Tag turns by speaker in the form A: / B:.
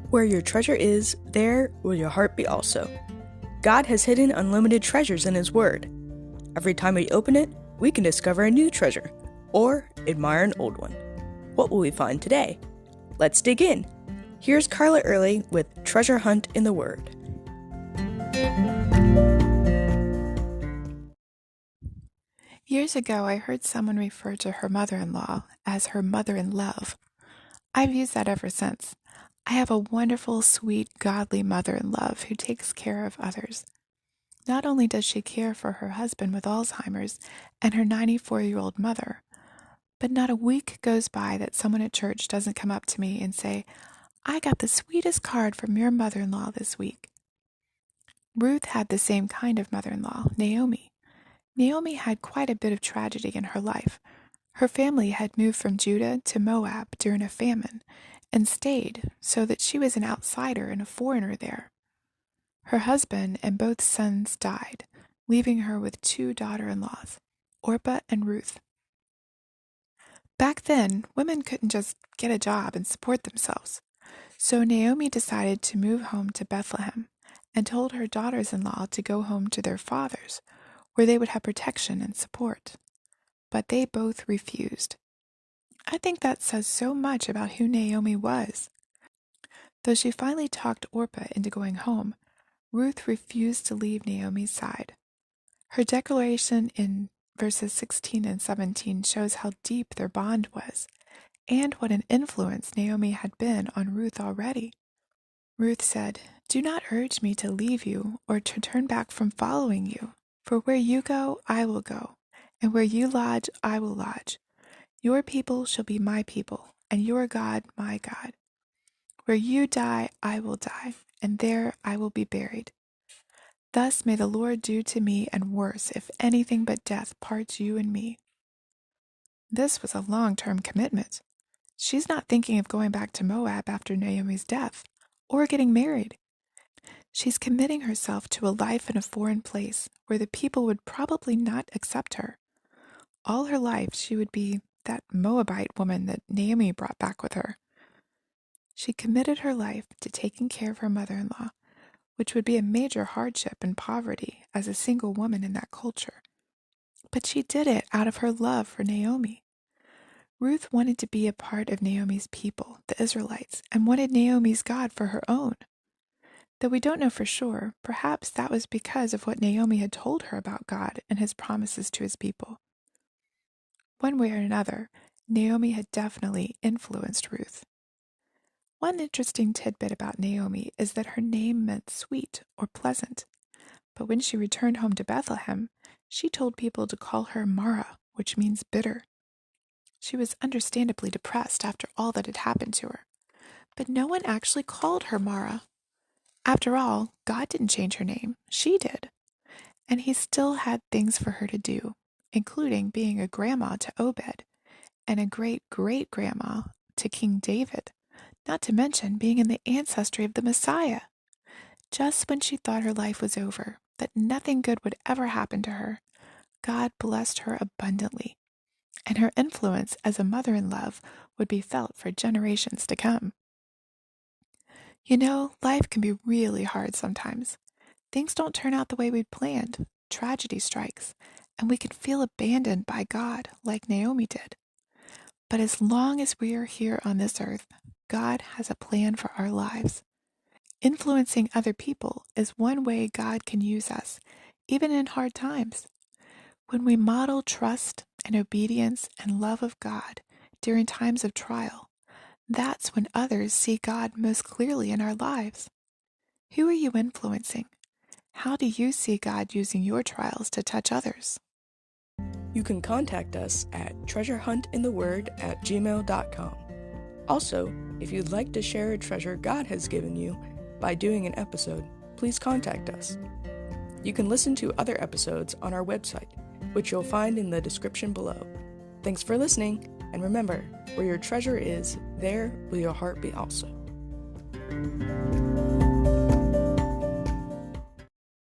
A: Where your treasure is, there will your heart be also. God has hidden unlimited treasures in His Word. Every time we open it, we can discover a new treasure, or admire an old one. What will we find today? Let's dig in. Here's Carla Early with Treasure Hunt in the Word.
B: Years ago, I heard someone refer to her mother-in-law as her mother-in-love. I've used that ever since. I have a wonderful, sweet, godly mother-in-love who takes care of others. Not only does she care for her husband with Alzheimer's and her 94-year-old mother, but not a week goes by that someone at church doesn't come up to me and say, "I got the sweetest card from your mother-in-law this week." Ruth had the same kind of mother-in-law, Naomi. Naomi had quite a bit of tragedy in her life. Her family had moved from Judah to Moab during a famine and stayed so that she was an outsider and a foreigner there. Her husband and both sons died, leaving her with two daughter-in-laws, Orpah and Ruth. Back then, women couldn't just get a job and support themselves. So Naomi decided to move home to Bethlehem and told her daughters-in-law to go home to their fathers, where they would have protection and support. But they both refused. I think that says so much about who Naomi was. Though she finally talked Orpah into going home, Ruth refused to leave Naomi's side. Her declaration in verses 16 and 17 shows how deep their bond was, and what an influence Naomi had been on Ruth already. Ruth said, "Do not urge me to leave you or to turn back from following you. For where you go, I will go, and where you lodge, I will lodge. Your people shall be my people, and your God my God. Where you die, I will die, and there I will be buried. Thus may the Lord do to me and worse, if anything but death parts you and me." This was a long-term commitment. She's not thinking of going back to Moab after Naomi's death, or getting married. She's committing herself to a life in a foreign place where the people would probably not accept her. All her life, she would be that Moabite woman that Naomi brought back with her. She committed her life to taking care of her mother-in-law, which would be a major hardship and poverty as a single woman in that culture. But she did it out of her love for Naomi. Ruth wanted to be a part of Naomi's people, the Israelites, and wanted Naomi's God for her own. Though we don't know for sure, perhaps that was because of what Naomi had told her about God and His promises to His people. One way or another, Naomi had definitely influenced Ruth. One interesting tidbit about Naomi is that her name meant sweet or pleasant. But when she returned home to Bethlehem, she told people to call her Mara, which means bitter. She was understandably depressed after all that had happened to her. But no one actually called her Mara. After all, God didn't change her name. She did. And He still had things for her to do, including being a grandma to Obed and a great-great-grandma to King David, not to mention being in the ancestry of the Messiah. Just when she thought her life was over, that nothing good would ever happen to her, God blessed her abundantly, and her influence as a mother-in-law would be felt for generations to come. You know, life can be really hard sometimes. Things don't turn out the way we'd planned. Tragedy strikes, and we can feel abandoned by God like Naomi did. But as long as we are here on this earth, God has a plan for our lives. Influencing other people is one way God can use us, even in hard times. When we model trust and obedience and love of God during times of trial, that's when others see God most clearly in our lives. Who are you influencing? How do you see God using your trials to touch others?
A: You can contact us at treasurehuntintheword@gmail.com. Also, if you'd like to share a treasure God has given you by doing an episode, please contact us. You can listen to other episodes on our website, which you'll find in the description below. Thanks for listening, and remember, where your treasure is, there will your heart be also.